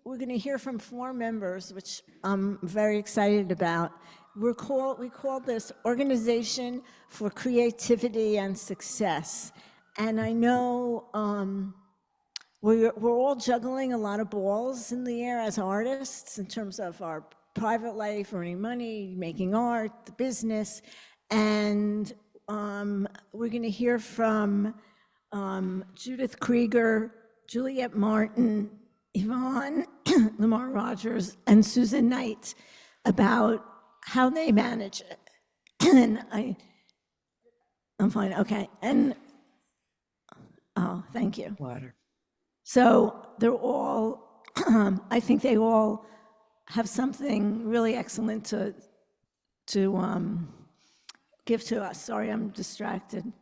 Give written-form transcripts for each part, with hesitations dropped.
we're going to hear from 4 members, which I'm very excited about. We call this Organization for Creativity and Success. And I know we're all juggling a lot of balls in the air as artists in terms of our private life, earning money, making art, the business. And we're going to hear from Judith Kruger, Juliet Martin, Yvonne, Lamar-Rogers, and Susan Knight about how they manage it. And I'm fine, okay. And, oh, thank you. Water. So they're all, I think they all have something really excellent to give to us. Sorry, I'm distracted.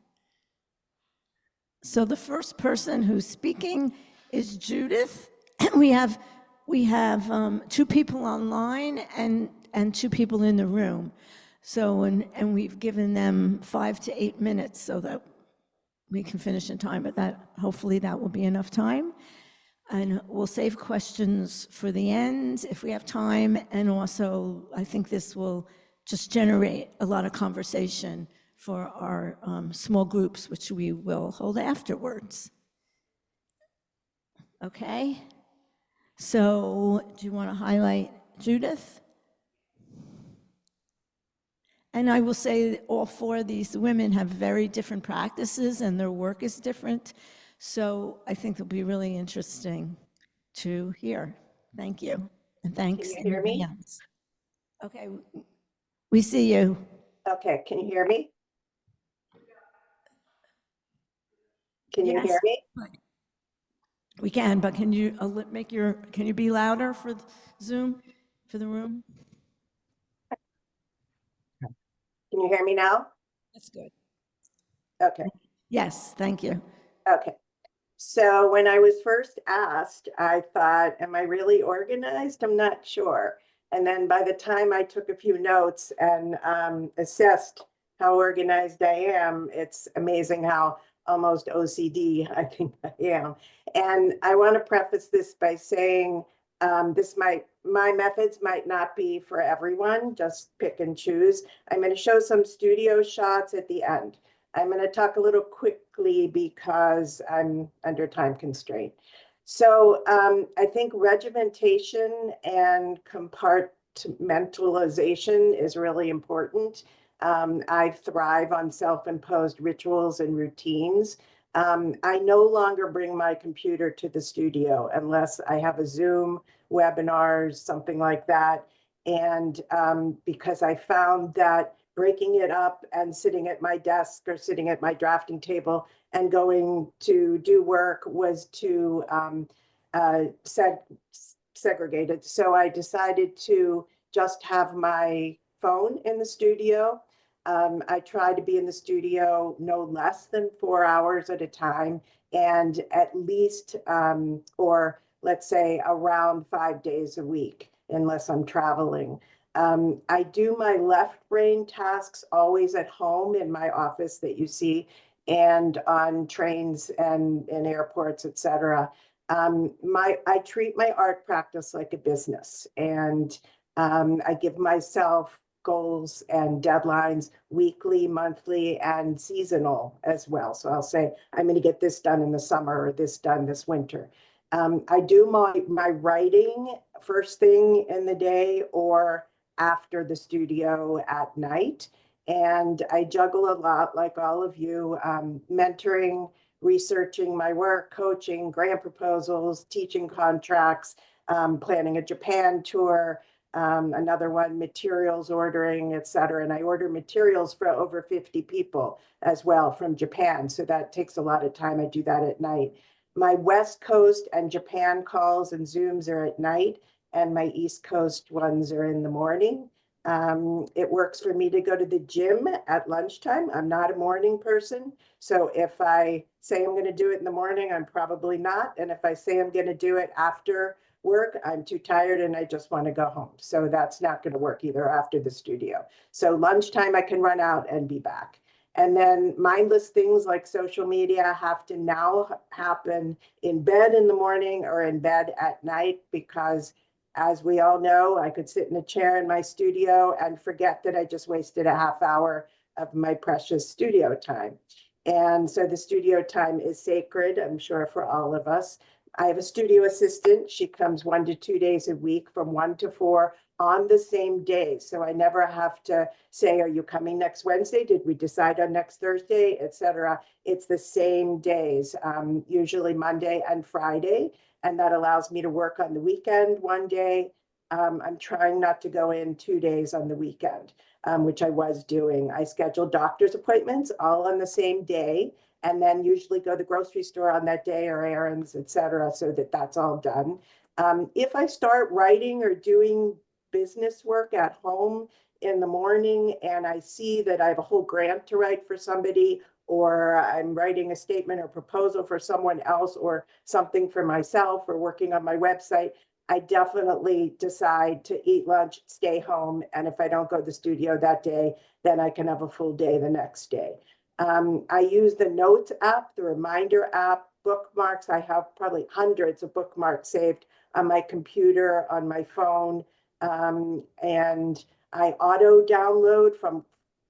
So the first person who's speaking is Judith. We have 2 people online and 2 people in the room. So, and we've given them 5 to 8 minutes so that we can finish in time, but hopefully that will be enough time. And we'll save questions for the end if we have time. And also, I think this will just generate a lot of conversation for our small groups, which we will hold afterwards. Okay? So, do you want to highlight Judith? And I will say that all 4 of these women have very different practices and their work is different. So I think it'll be really interesting to hear. Thank you. And thanks. Can you hear me? Else. Okay, we see you. Okay, can you hear me? Can you Yes. hear me? We can, but can you can you be louder for Zoom, for the room? Can you hear me now? That's good. Okay. Yes, thank you. Okay. So when I was first asked, I thought, am I really organized? I'm not sure. And then by the time I took a few notes and assessed how organized I am, it's amazing how almost OCD I think I am. And I want to preface this by saying my methods might not be for everyone, just pick and choose. I'm going to show some studio shots at the end. I'm going to talk a little quickly because I'm under time constraint. So I think regimentation and compartmentalization is really important. I thrive on self-imposed rituals and routines. I no longer bring my computer to the studio unless I have a Zoom, webinars, something like that. And because I found that breaking it up and sitting at my desk or sitting at my drafting table and going to do work was too segregated. So I decided to just have my phone in the studio. I try to be in the studio no less than 4 hours at a time, and at least, or let's say around 5 days a week, unless I'm traveling. I do my left brain tasks always at home in my office that you see, and on trains and in airports, etc. I treat my art practice like a business, and I give myself goals and deadlines weekly, monthly, and seasonal as well. So I'll say, I'm going to get this done in the summer or this done this winter. I do my writing first thing in the day or after the studio at night. And I juggle a lot, like all of you, mentoring, researching my work, coaching, grant proposals, teaching contracts, planning a Japan tour, another one, materials ordering, et cetera. And I order materials for over 50 people as well from Japan. So that takes a lot of time. I do that at night. My West Coast and Japan calls and Zooms are at night, and my East Coast ones are in the morning. It works for me to go to the gym at lunchtime. I'm not a morning person. So if I say I'm going to do it in the morning, I'm probably not. And if I say I'm going to do it after work, I'm too tired and I just want to go home. So that's not going to work either after the studio. So lunchtime, I can run out and be back. And then mindless things like social media have to now happen in bed in the morning or in bed at night, because as we all know, I could sit in a chair in my studio and forget that I just wasted a half hour of my precious studio time. And so the studio time is sacred, I'm sure, for all of us. I have a studio assistant. She comes 1 to 2 days a week from 1 to 4 on the same day. So I never have to say, are you coming next Wednesday? Did we decide on next Thursday, etc.? It's the same days, usually Monday and Friday. And that allows me to work on the weekend 1 day. I'm trying not to go in 2 days on the weekend, which I was doing. I schedule doctor's appointments all on the same day, and then usually go to the grocery store on that day or errands, etc., so that that's all done. If I start writing or doing business work at home in the morning and I see that I have a whole grant to write for somebody, or I'm writing a statement or proposal for someone else, or something for myself, or working on my website, I definitely decide to eat lunch, stay home, and if I don't go to the studio that day, then I can have a full day the next day. I use the Notes app, the Reminder app, bookmarks. I have probably hundreds of bookmarks saved on my computer, on my phone, and I auto download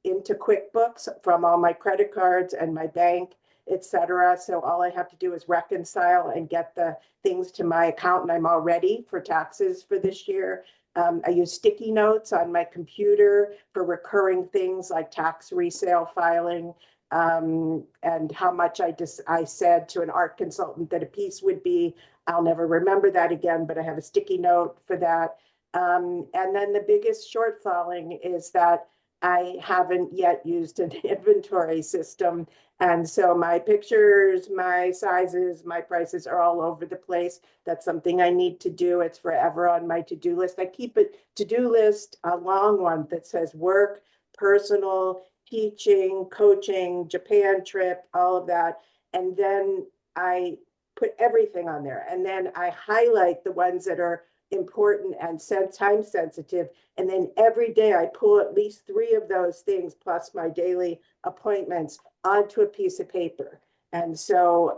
into QuickBooks from all my credit cards and my bank, etc. So all I have to do is reconcile and get the things to my account, and I'm all ready for taxes for this year. I use sticky notes on my computer for recurring things like tax resale filing, and how much I said to an art consultant that a piece would be. I'll never remember that again, but I have a sticky note for that. And then the biggest shortfalling is that I haven't yet used an inventory system. And so my pictures, my sizes, my prices are all over the place. That's something I need to do. It's forever on my to-do list. I keep a to-do list, a long one that says work, personal, teaching, coaching, Japan trip, all of that. And then I put everything on there. And then I highlight the ones that are important and time sensitive. And then every day I pull at least 3 of those things plus my daily appointments onto a piece of paper. And so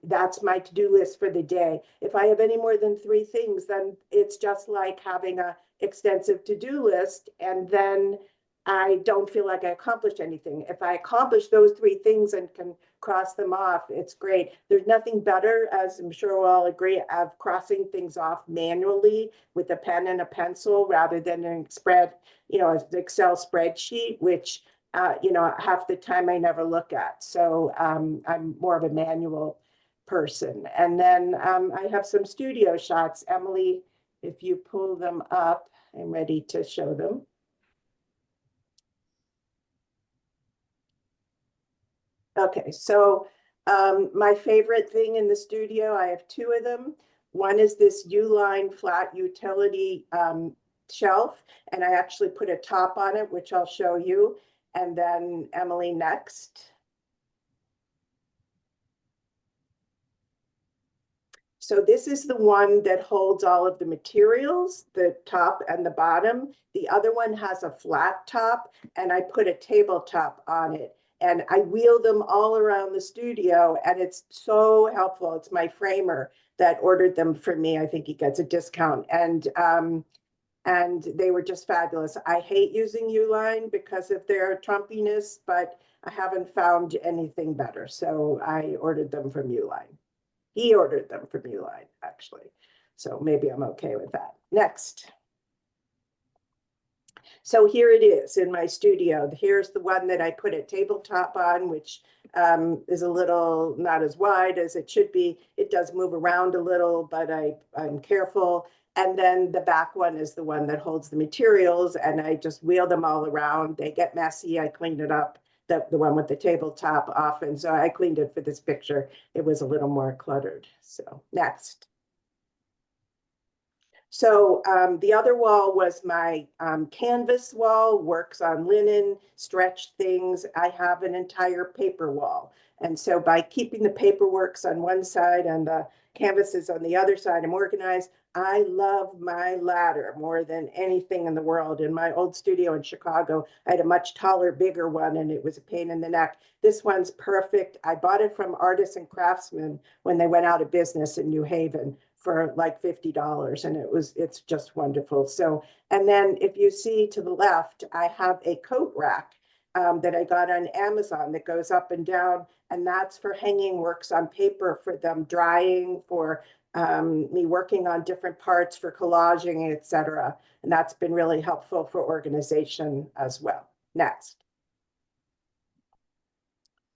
that's my to-do list for the day. If I have any more than 3 things, then it's just like having an extensive to-do list, and then I don't feel like I accomplished anything. If I accomplish those 3 things and can cross them off, it's great. There's nothing better, as I'm sure we'll all agree, of crossing things off manually with a pen and a pencil rather than an an Excel spreadsheet, which half the time I never look at. So I'm more of a manual person. And then I have some studio shots. Emily, if you pull them up, I'm ready to show them. Okay, so my favorite thing in the studio, I have 2 of them. One is this U-line flat utility shelf, and I actually put a top on it, which I'll show you. And then Emily, next. So this is the one that holds all of the materials, the top and the bottom. The other one has a flat top, and I put a tabletop on it. And I wheel them all around the studio, and it's so helpful. It's my framer that ordered them for me. I think he gets a discount. And they were just fabulous. I hate using Uline because of their Trumpiness, but I haven't found anything better. So I ordered them from Uline. He ordered them from Uline, actually. So maybe I'm okay with that. Next. So here it is in my studio. Here's the one that I put a tabletop on, which is a little not as wide as it should be. It does move around a little, but I'm careful. And then the back one is the one that holds the materials, and I just wheel them all around. They get messy. I cleaned it up, the one with the tabletop often. So I cleaned it for this picture. It was a little more cluttered. So next. So the other wall was my canvas wall, works on linen, stretched things. I have an entire paper wall. And so by keeping the paperworks on one side and the canvases on the other side, I'm organized. I love my ladder more than anything in the world. In my old studio in Chicago, I had a much taller, bigger one, and it was a pain in the neck. This one's perfect. I bought it from Artists and Craftsmen when they went out of business in New Haven for like $50, and it's just wonderful. So, and then if you see to the left, I have a coat rack that I got on Amazon that goes up and down, and that's for hanging works on paper, for them drying, for me working on different parts, for collaging, etc. And that's been really helpful for organization as well. Next.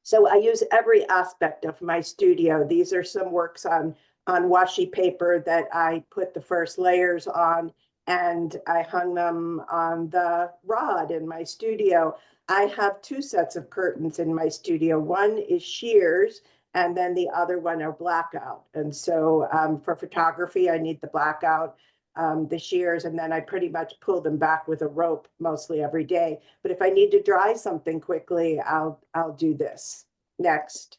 So I use every aspect of my studio. These are some works on washi paper that I put the first layers on, and I hung them on the rod in my studio. I have two sets of curtains in my studio. One is shears, and then the other one are blackout. And so for photography, I need the blackout, the shears, and then I pretty much pull them back with a rope mostly every day. But if I need to dry something quickly, I'll do this. Next.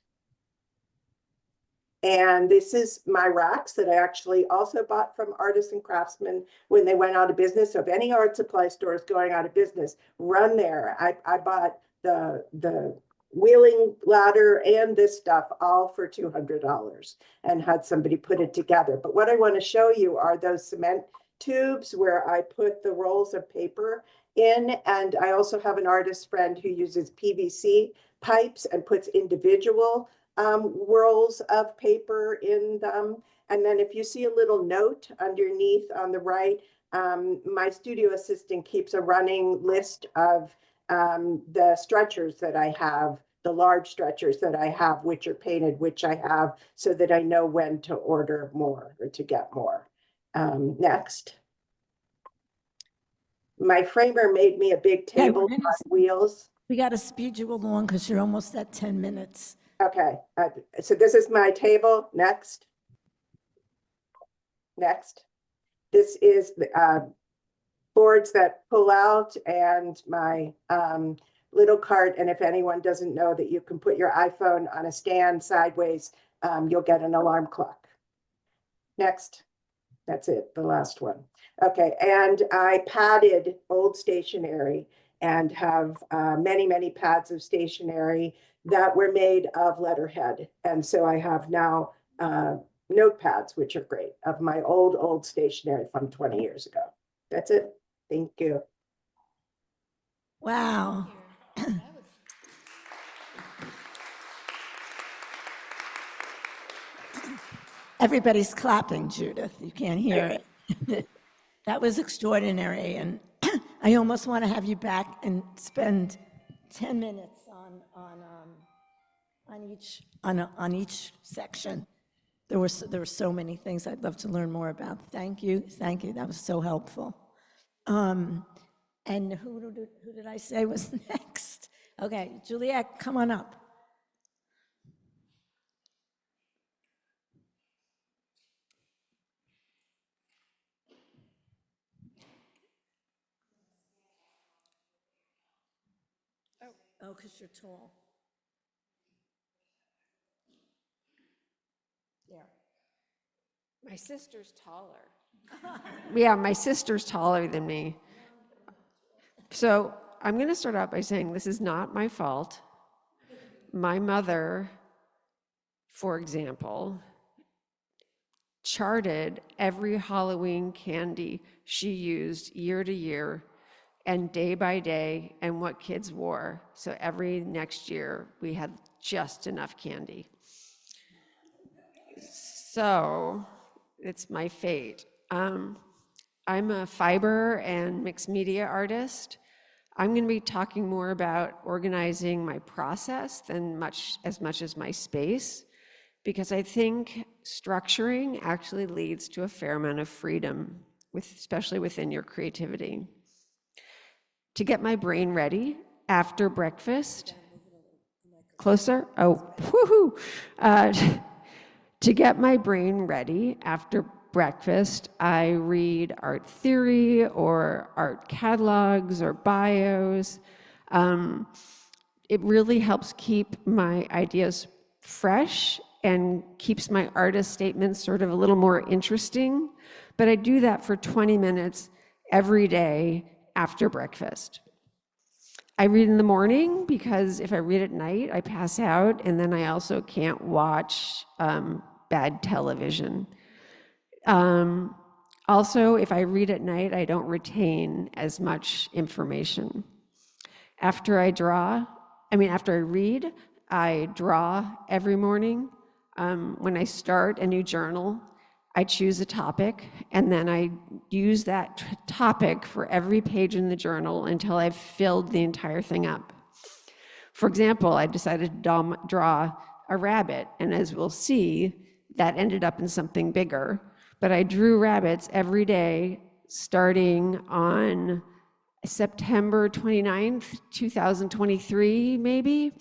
And this is my racks that I actually also bought from Artists and Craftsmen when they went out of business. So if any art supply store is going out of business, run there. I bought the wheeling ladder and this stuff all for $200 and had somebody put it together. But what I want to show you are those cement tubes where I put the rolls of paper in. And I also have an artist friend who uses PVC pipes and puts individual rolls of paper in them. And then if you see a little note underneath on the right, my studio assistant keeps a running list of the stretchers that I have, the large stretchers that I have, which are painted, which I have, so that I know when to order more or to get more. Next. My framer made me a big table on wheels. We got to speed you along because you're almost at 10 minutes. Okay, so this is my table. Next. Next. This is boards that pull out, and my little cart. And if anyone doesn't know that you can put your iPhone on a stand sideways, you'll get an alarm clock. Next. That's it, the last one. Okay, and I padded old stationery and have many, many pads of stationery that were made of letterhead. And so I have now notepads, which are great, of my old stationery from 20 years ago. That's it. Thank you. Wow. Everybody's clapping, Judith. You can't hear it. That was extraordinary. And I almost want to have you back and spend 10 minutes on each section. There were so many things I'd love to learn more about. Thank you. That was so helpful. And who did I say was next? Okay, Juliet, come on up. Oh, because you're tall. Yeah. My sister's taller. Yeah, my sister's taller than me. So I'm going to start out by saying this is not my fault. My mother, for example, charted every Halloween candy she used year to year and day by day and what kids wore. So every next year we had just enough candy. So it's my fate. I'm a fiber and mixed media artist. I'm going to be talking more about organizing my process than as much as my space, because I think structuring actually leads to a fair amount of freedom, especially within your creativity. To get my brain ready after breakfast, closer? Oh, woohoo! To get my brain ready after breakfast, I read art theory or art catalogs or bios. It really helps keep my ideas fresh and keeps my artist statements sort of a little more interesting. But I do that for 20 minutes every day after breakfast. I read in the morning because if I read at night, I pass out, and then I also can't watch bad television. Also, if I read at night, I don't retain as much information. After I read, I draw every morning. When I start a new journal, I choose a topic, and then I use that topic for every page in the journal until I've filled the entire thing up. For example, I decided to draw a rabbit, and as we'll see, that ended up in something bigger. But I drew rabbits every day starting on September 29th, 2023, maybe.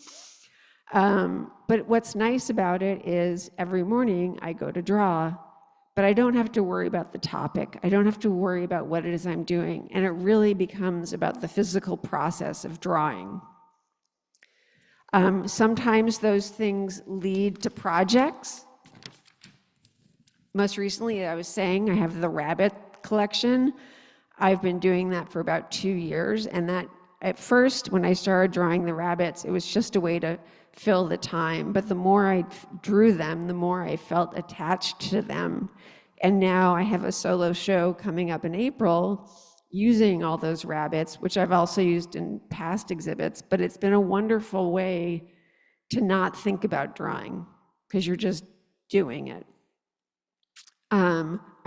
But what's nice about it is every morning I go to draw, but I don't have to worry about the topic. I don't have to worry about what it is I'm doing. And it really becomes about the physical process of drawing. Sometimes those things lead to projects. Most recently, I was saying I have the rabbit collection. I've been doing that for about 2 years, and that at first, when I started drawing the rabbits, it was just a way to fill the time, but the more I drew them, the more I felt attached to them. And now I have a solo show coming up in April using all those rabbits, which I've also used in past exhibits, but it's been a wonderful way to not think about drawing because you're just doing it.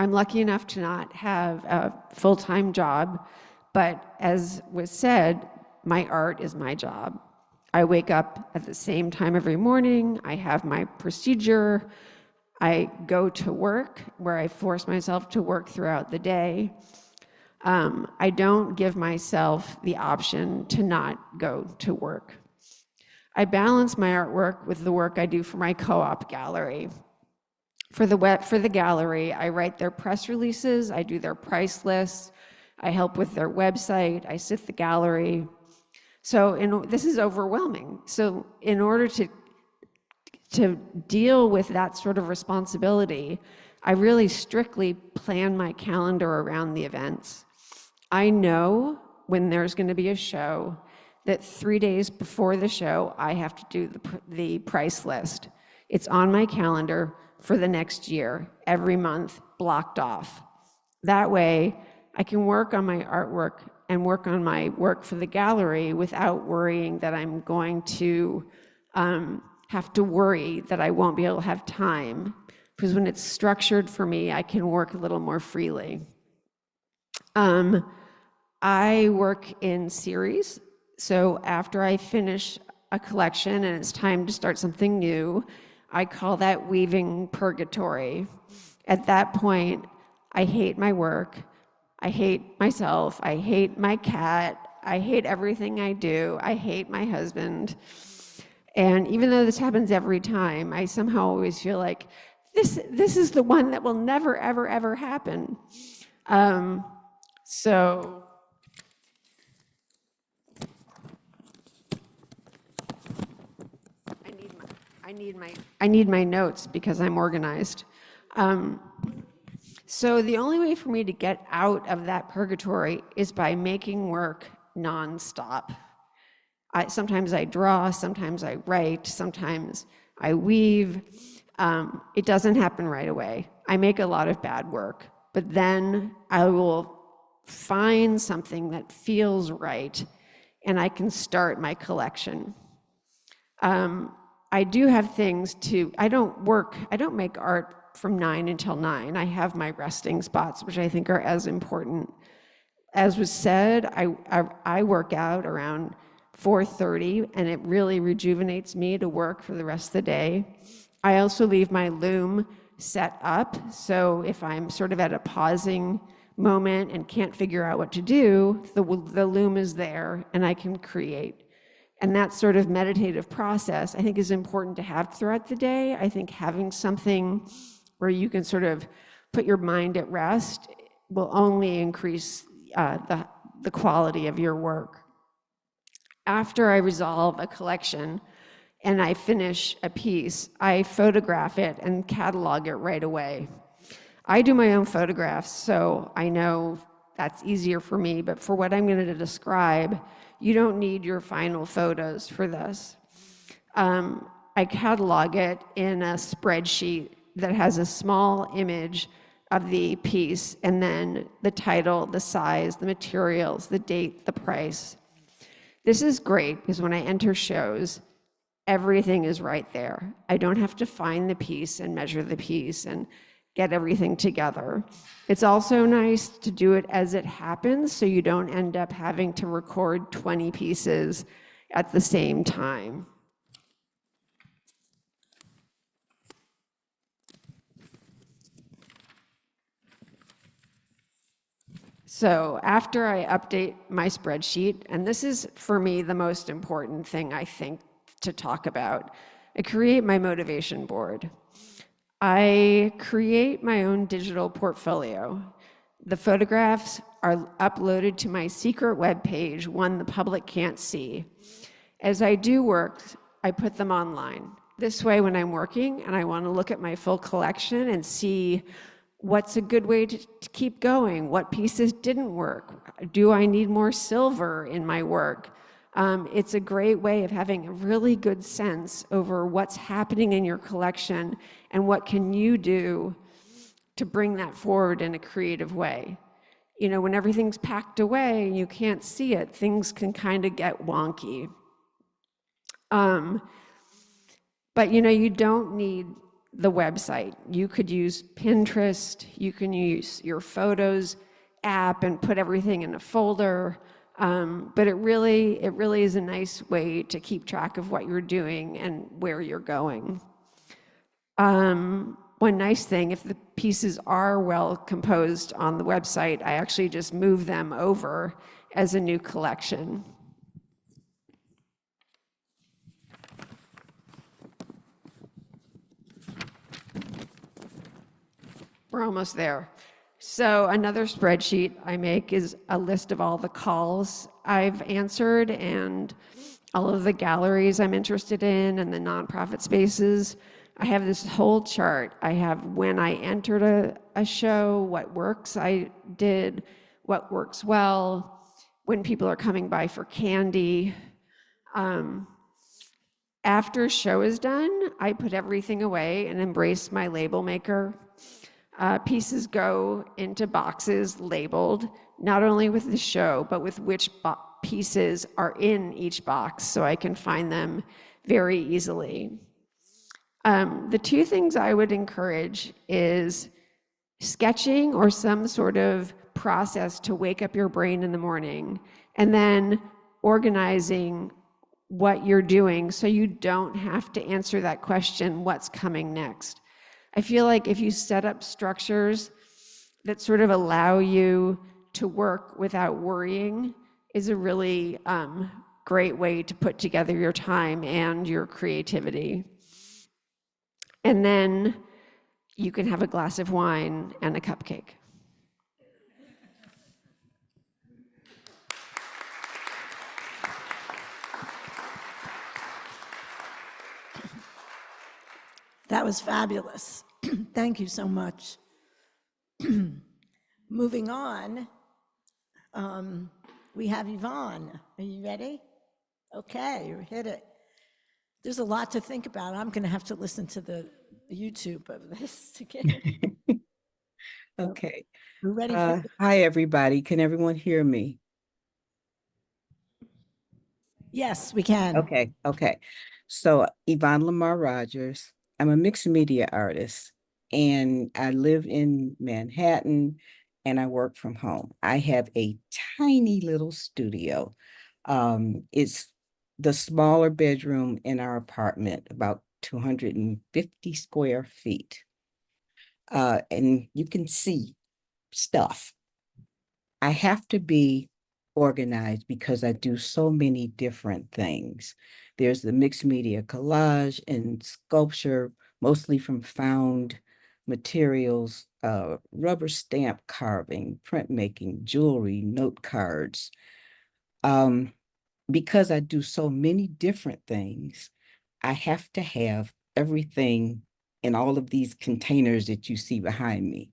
I'm lucky enough to not have a full-time job, but as was said, my art is my job. I wake up at the same time every morning. I have my procedure. I go to work where I force myself to work throughout the day. I don't give myself the option to not go to work. I balance my artwork with the work I do for my co-op gallery. For the gallery, I write their press releases, I do their price lists, I help with their website, I sit the gallery. So this is overwhelming. So in order to deal with that sort of responsibility, I really strictly plan my calendar around the events. I know when there's going to be a show that 3 days before the show, I have to do the price list. It's on my calendar for the next year, every month, blocked off. That way, I can work on my artwork and work on my work for the gallery without worrying that I'm going to have to worry that I won't be able to have time. Because when it's structured for me, I can work a little more freely. I work in series. So after I finish a collection and it's time to start something new, I call that weaving purgatory. At that point, I hate my work, I hate myself, I hate my cat, I hate everything I do, I hate my husband. And even though this happens every time, I somehow always feel like this is the one that will never, ever, ever happen. So I need my notes because I'm organized. So the only way for me to get out of that purgatory is by making work nonstop. Sometimes I draw, sometimes I write, sometimes I weave. It doesn't happen right away. I make a lot of bad work, but then I will find something that feels right and I can start my collection. I do have things I don't make art from 9 until 9. I have my resting spots, which I think are as important. As was said, I work out around 4:30, and it really rejuvenates me to work for the rest of the day. I also leave my loom set up, so if I'm sort of at a pausing moment and can't figure out what to do, the loom is there, and I can create. And that sort of meditative process, I think, is important to have throughout the day. I think having something where you can sort of put your mind at rest will only increase the quality of your work. After I resolve a collection, and I finish a piece, I photograph it and catalog it right away. I do my own photographs, so I know that's easier for me, but for what I'm going to describe, you don't need your final photos for this. I catalog it in a spreadsheet that has a small image of the piece, and then the title, the size, the materials, the date, the price. This is great because when I enter shows, everything is right there. I don't have to find the piece and measure the piece and get everything together. It's also nice to do it as it happens so you don't end up having to record 20 pieces at the same time. So after I update my spreadsheet, and this is for me the most important thing I think to talk about, I create my motivation board. I create my own digital portfolio. The photographs are uploaded to my secret web page, one the public can't see. As I do work, I put them online. This way, when I'm working and I want to look at my full collection and see what's a good way to keep going, what pieces didn't work, do I need more silver in my work? It's a great way of having a really good sense over what's happening in your collection and what can you do to bring that forward in a creative way. You know, when everything's packed away and you can't see it, things can kind of get wonky. But you know, you don't need the website. You could use Pinterest, you can use your Photos app and put everything in a folder. But it really is a nice way to keep track of what you're doing and where you're going. One nice thing, if the pieces are well composed on the website, I actually just move them over as a new collection. We're almost there. So another spreadsheet I make is a list of all the calls I've answered and all of the galleries I'm interested in and the nonprofit spaces. I have this whole chart. I have when I entered a show, what works I did, what works well, when people are coming by for candy. After a show is done, I put everything away and embrace my label maker. Pieces go into boxes labeled, not only with the show, but with which pieces are in each box, so I can find them very easily. The two things I would encourage is sketching or some sort of process to wake up your brain in the morning, and then organizing what you're doing so you don't have to answer that question, what's coming next? I feel like if you set up structures that sort of allow you to work without worrying is a really great way to put together your time and your creativity. And then you can have a glass of wine and a cupcake. That was fabulous. Thank you so much. Moving on, we have Yvonne. Are you ready? Okay, you hit it. There's a lot to think about. I'm going to have to listen to the YouTube of this again. Okay. We're ready for Hi, everybody. Can everyone hear me? Yes, we can. Okay. So Yvonne Lamar-Rogers, I'm a mixed media artist and I live in Manhattan and I work from home. I have a tiny little studio. It's the smaller bedroom in our apartment, about 250 square feet. And you can see stuff. I have to be organized because I do so many different things. There's the mixed media collage and sculpture, mostly from found materials, rubber stamp carving, printmaking, jewelry, note cards. Because I do so many different things, I have to have everything in all of these containers that you see behind me.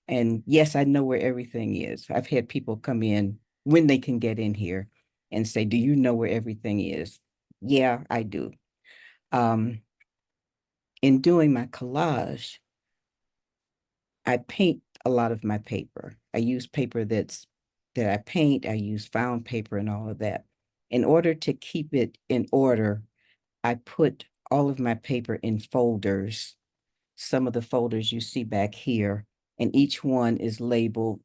And yes, I know where everything is. I've had people come in when they can get in here and say, "Do you know where everything is?" Yeah, I do. Um, in doing my collage, I paint a lot of my paper. I use paper that I paint, I use found paper and all of that. In order to keep it in order, I put all of my paper in folders. Some of the folders you see back here, and each one is labeled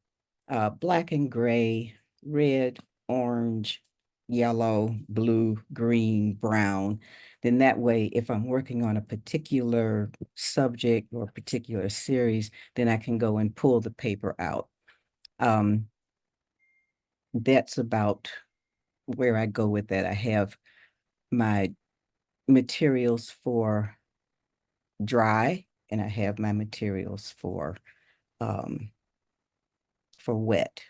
black and gray, red, orange, yellow, blue, green, brown. Then that way, if I'm working on a particular subject or particular series, then I can go and pull the paper out. Um, that's about where I go with that. I have my materials for dry, and I have my materials um, for wet.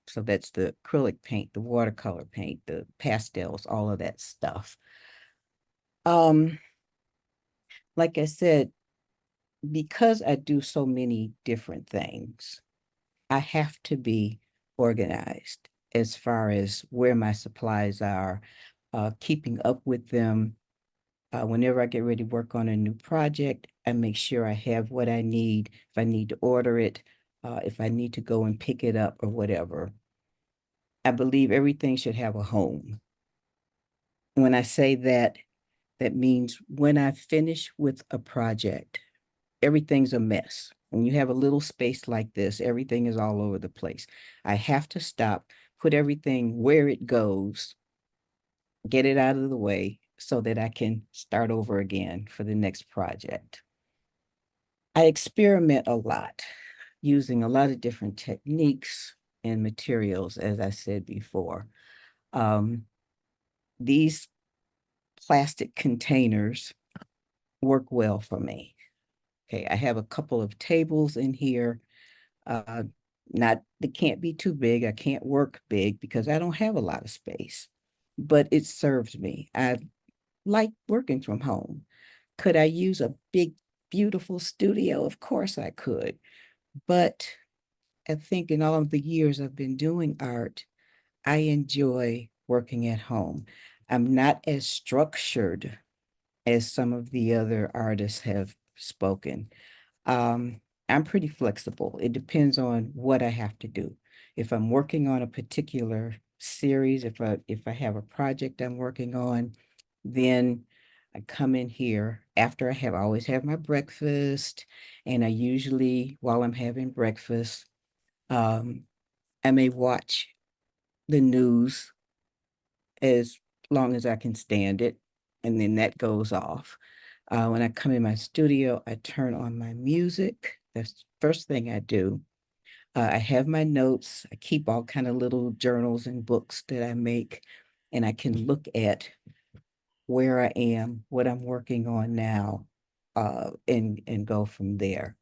So that's the acrylic paint, the watercolor paint, the pastels, all of that stuff. Um, like I said, because I do so many different things, I have to be organized as far as where my supplies are, keeping up with them. Whenever I get ready to work on a new project, I make sure I have what I need. If I need to order it, if I need to go and pick it up or whatever. I believe everything should have a home. When I say that, that means when I finish with a project, everything's a mess. When you have a little space like this, everything is all over the place. I have to stop, put everything where it goes, get it out of the way so that I can start over again for the next project. I experiment a lot using a lot of different techniques and materials, as I said before. Um, these plastic containers work well for me. Okay, I have a couple of tables in here. Uh, not they can't be too big. I can't work big because I don't have a lot of space, but it serves me. I like working from home. Could I use a big, beautiful studio? Of course I could. But I think in all of the years I've been doing art, I enjoy working at home. I'm not as structured as some of the other artists have spoken. Um, I'm pretty flexible. It depends on what I have to do. If I'm working on a particular series, if I have a project I'm working on, then I come in here after I always have my breakfast, and I usually, while I'm having breakfast, um, I may watch the news as long as I can stand it, and then that goes off. When I come in my studio, I turn on my music. That's the first thing I do. I have my notes. I keep all kind of little journals and books that I make, and I can look at where I am, what I'm working on now, and go from there.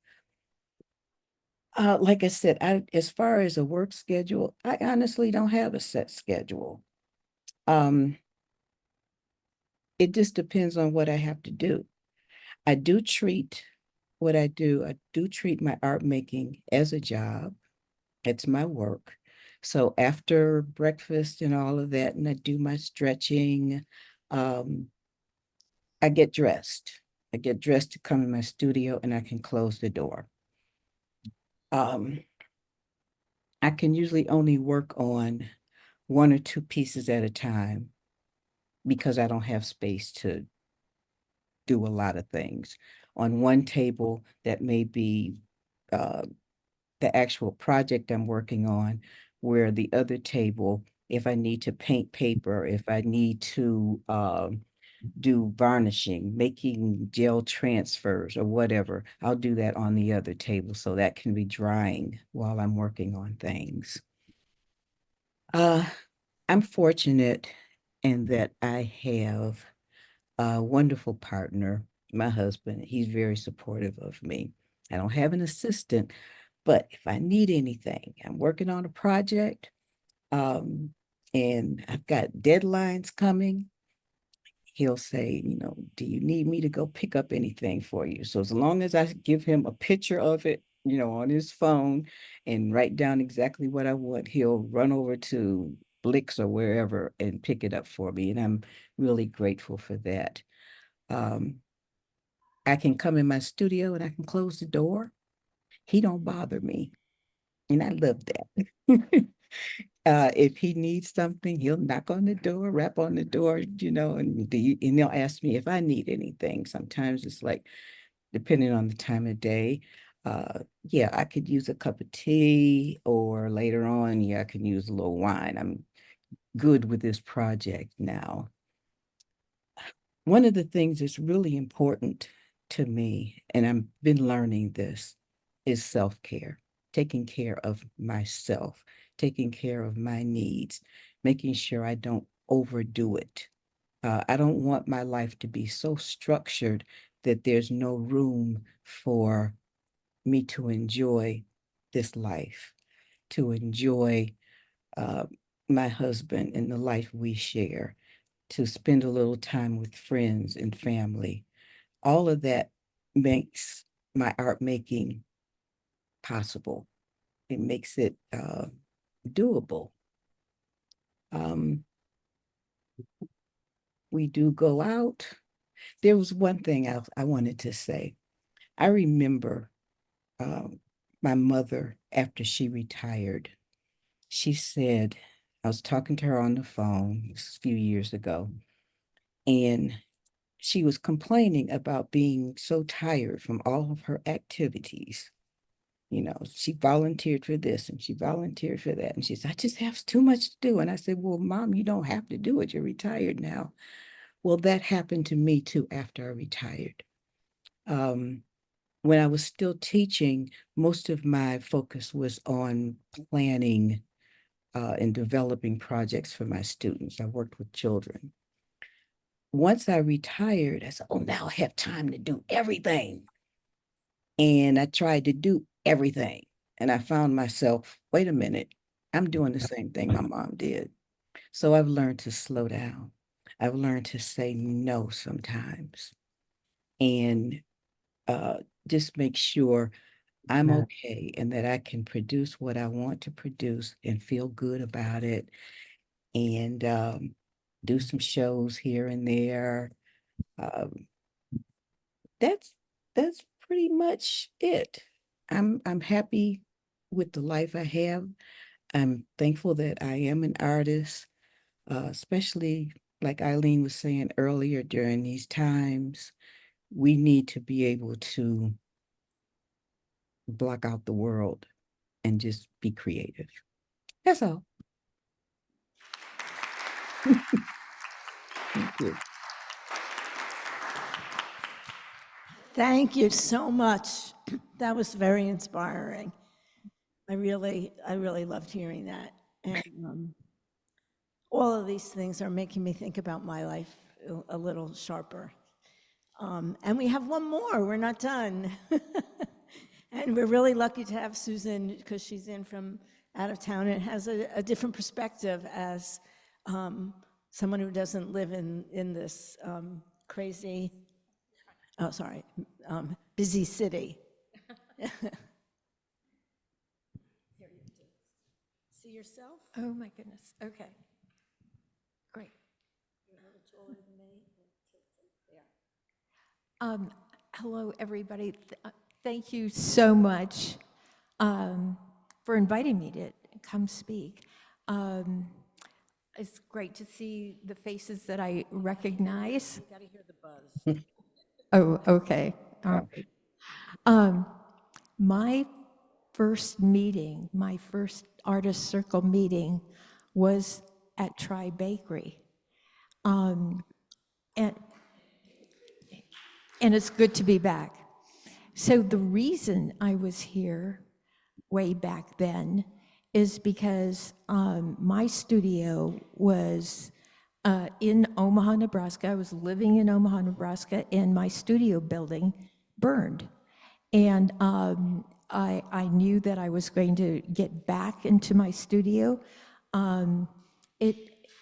Like I said, as far as a work schedule, I honestly don't have a set schedule. Um, it just depends on what I have to do. I do treat I do treat my art making as a job. It's my work. So after breakfast and all of that, and I do my stretching, um, I get dressed. I get dressed to come in my studio and I can close the door. Um, I can usually only work on one or two pieces at a time because I don't have space to do a lot of things. On one table, that may be uh, the actual project I'm working on, where the other table, if I need to paint paper, if I need to do varnishing, making gel transfers or whatever, I'll do that on the other table so that can be drying while I'm working on things. Uh, I'm fortunate in that I have a wonderful partner, my husband. He's very supportive of me. I don't have an assistant, but if I need anything, I'm working on a project, and I've got deadlines coming. he'll say, do you need me to go pick up anything for you? So as long as I give him a picture of it, on his phone and write down exactly what I want, he'll run over to Blix or wherever and pick it up for me. And I'm really grateful for that. I can come in my studio and I can close the door. He don't bother me. And I love that. If he needs something, he'll knock on the door, rap on the door, and he'll ask me if I need anything. Sometimes it's like, depending on the time of day, yeah, I could use a cup of tea, or later on, yeah, I can use a little wine. I'm good with this project now. One of the things that's really important to me, and I've been learning this, is self-care, taking care of myself, taking care of my needs, making sure I don't overdo it. I don't want my life to be so structured that there's no room for me to enjoy this life, to enjoy uh, my husband and the life we share, to spend a little time with friends and family. All of that makes my art making possible. It makes it doable. Um, we do go out. There was one thing else I wanted to say. I remember um, my mother, after she retired, she said, I was talking to her on the phone a few years ago, and she was complaining about being so tired from all of her activities. She volunteered for this and she volunteered for that. And she said, I just have too much to do. And I said, well, Mom, you don't have to do it. You're retired now. Well, that happened to me too after I retired. When I was still teaching, most of my focus was on planning and developing projects for my students. I worked with children. Once I retired, I said, oh, now I have time to do everything. And I tried to do everything. And I found myself, wait a minute, I'm doing the same thing my mom did. So I've learned to slow down. I've learned to say no sometimes and uh, just make sure I'm okay and that I can produce what I want to produce and feel good about it, and do some shows here and there. Um, that's that's pretty much it. I'm happy with the life I have. I'm thankful that I am an artist, especially like Eileen was saying earlier, during these times, we need to be able to block out the world and just be creative. That's all. Thank you. Thank you so much. That was very inspiring. I really loved hearing that. And all of these things are making me think about my life a little sharper. And we have one more, we're not done. And we're really lucky to have Susan because she's in from out of town and has a different perspective as someone who doesn't live in this crazy, oh, sorry, busy city. See yourself? Oh, my goodness. Okay. Great. Hello, everybody. Thank you so much for inviting me to come speak. It's great to see the faces that I recognize. Got to hear the buzz. Oh, okay. All right. My first meeting, my first artist circle meeting was at Tri Bakery. And it's good to be back. So the reason I was here way back then is because my studio was in Omaha, Nebraska. I was living in Omaha, Nebraska, and my studio building burned. And I knew that I was going to get back into my studio.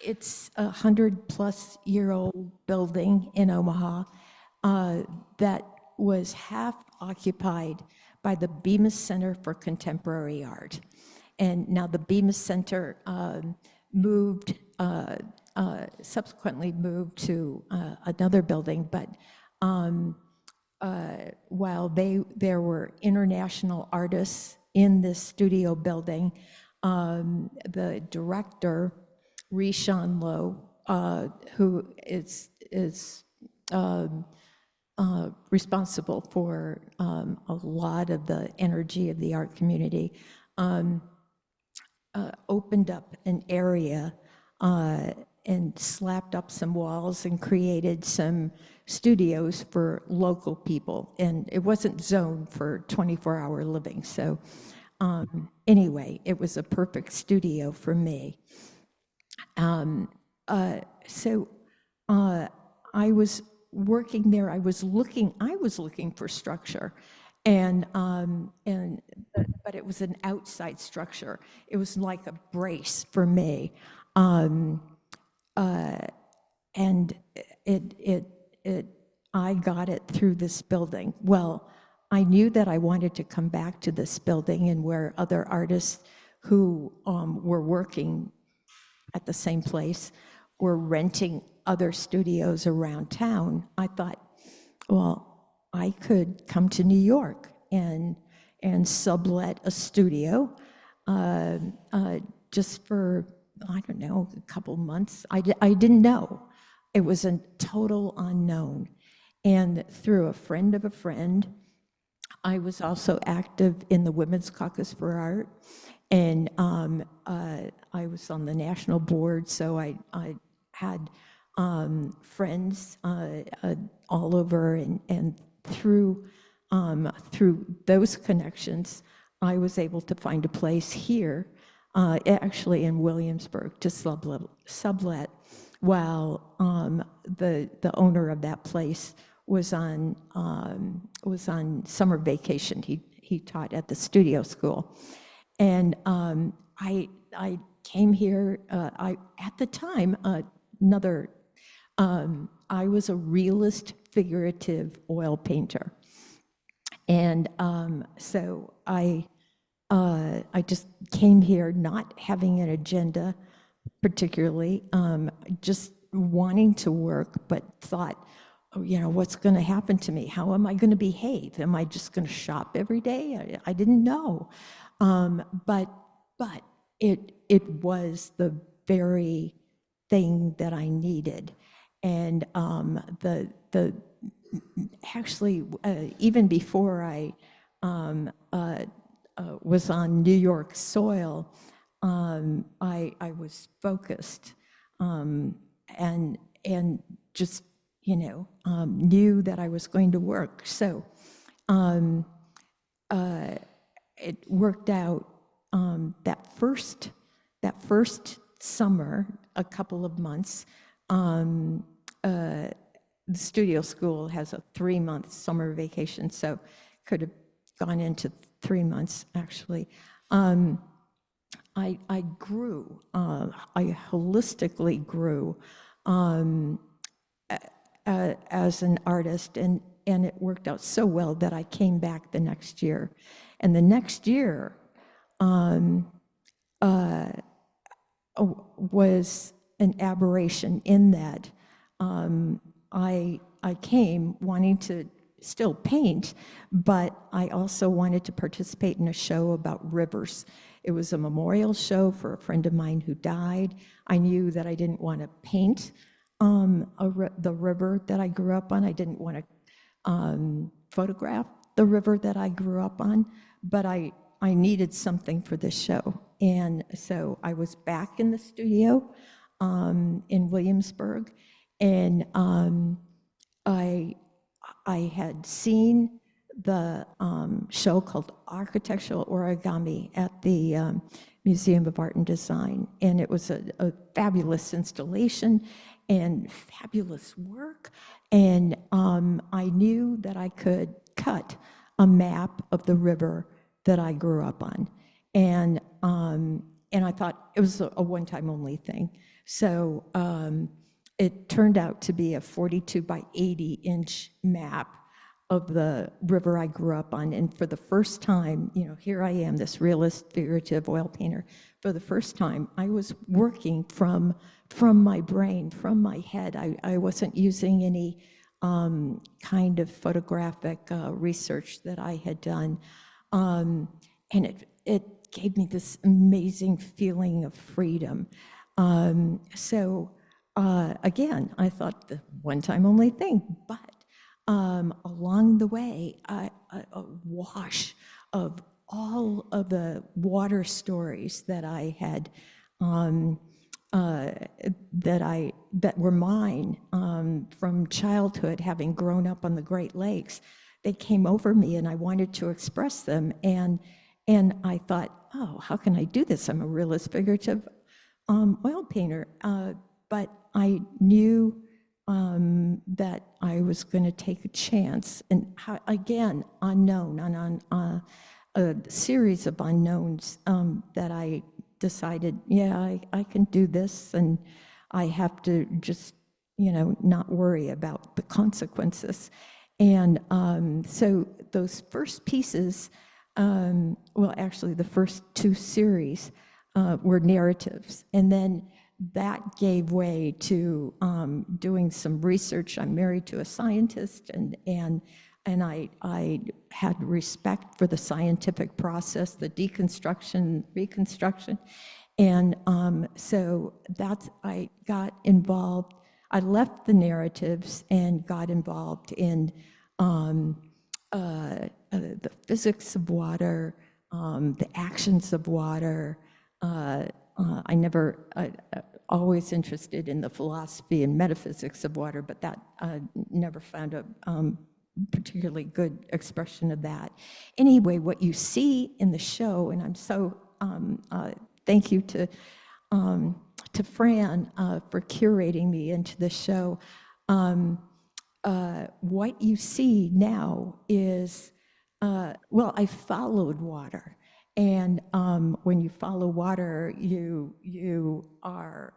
it's a 100-plus-year-old building in Omaha that was half occupied by the Bemis Center for Contemporary Art. And now the Bemis Center subsequently moved to another building, but while there were international artists in this studio building, the director, Rishan Low, who is responsible for a lot of the energy of the art community, opened up an area and slapped up some walls and created some studios for local people. And it wasn't zoned for 24-hour living. So anyway, it was a perfect studio for me. So I was working there. I was looking for structure, but it was an outside structure. It was like a brace for me, and I got it through this building. Well, I knew that I wanted to come back to this building, and where other artists who were working at the same place were renting other studios around town. I thought, well, I could come to New York and sublet a studio just for, I don't know, a couple months. I didn't know. It was a total unknown. And through a friend of a friend, I was also active in the Women's Caucus for Art, and I was on the national board, so I had friends all over, and through those connections, I was able to find a place here, actually in Williamsburg, to sublet, while the owner of that place was on summer vacation. He taught at the studio school, and I came here. At the time, I was a realist figurative oil painter, and so I just came here not having an agenda particularly, just wanting to work, but thought, oh, what's going to happen to me? How am I going to behave? Am I just going to shop every day? I didn't know, but it was the very thing that I needed, and actually even before I was on New York soil, I was focused, and just knew that I was going to work. So it worked out that first summer, a couple of months. The studio school has a 3-month summer vacation, so could have gone into 3 months actually. I grew. I holistically grew as an artist, and it worked out so well that I came back the next year. And the next year was an aberration in that I came wanting to still paint, but I also wanted to participate in a show about rivers. It was a memorial show for a friend of mine who died. I knew that I didn't want to paint the river that I grew up on. I didn't want to photograph the river that I grew up on, but I needed something for this show. And so I was back in the studio in Williamsburg, and I had seen the show called Architectural Origami at the Museum of Art and Design, and it was a fabulous installation and fabulous work, and I knew that I could cut a map of the river that I grew up on, and and I thought it was a one-time only thing. So it turned out to be a 42 by 80 inch map of the river I grew up on. And for the first time, here I am, this realist figurative oil painter. For the first time, I was working from my brain, from my head. I wasn't using any kind of photographic research that I had done. And it gave me this amazing feeling of freedom. So again, I thought the one-time only thing, but along the way, a wash of all of the water stories that I had, that were mine from childhood, having grown up on the Great Lakes, they came over me, and I wanted to express them. And I thought, oh, how can I do this? I'm a realist figurative oil painter, but I knew that I was going to take a chance, and again, unknown, on a series of unknowns, that I decided, yeah, I can do this, and I have to just, not worry about the consequences. And so those first pieces, well, actually, the first two series were narratives, and then that gave way to doing some research. I'm married to a scientist, and I had respect for the scientific process, the deconstruction, reconstruction, and so I got involved. I left the narratives and got involved in the physics of water, the actions of water. I never, always interested in the philosophy and metaphysics of water, but that never found a particularly good expression of that. Anyway, what you see in the show, and I'm so, thank you to Fran for curating me into the show. What you see now is, well, I followed water. And when you follow water, you are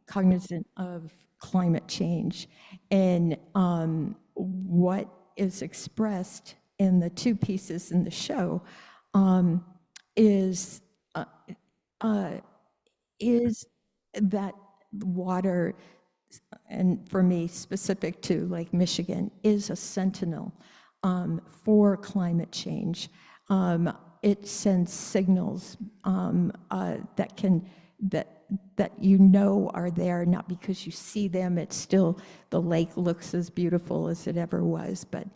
cognizant of climate change. And what is expressed in the two pieces in the show is that water, and for me, specific to Lake Michigan, is a sentinel for climate change. It sends signals that are there, not because you see them. It's still, the lake looks as beautiful as it ever was, but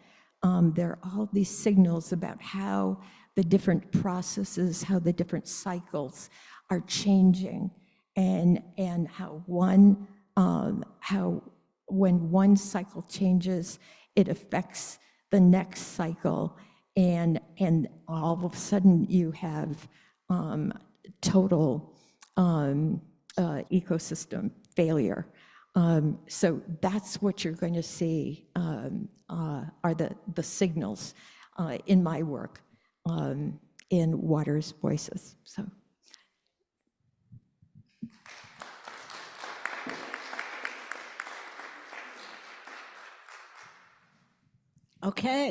there are all these signals about how the different processes, how the different cycles are changing, and how when one cycle changes, it affects the next cycle, and all of a sudden you have total ecosystem failure. So that's what you're going to see are the signals in my work, in Water's Voices. So. Okay.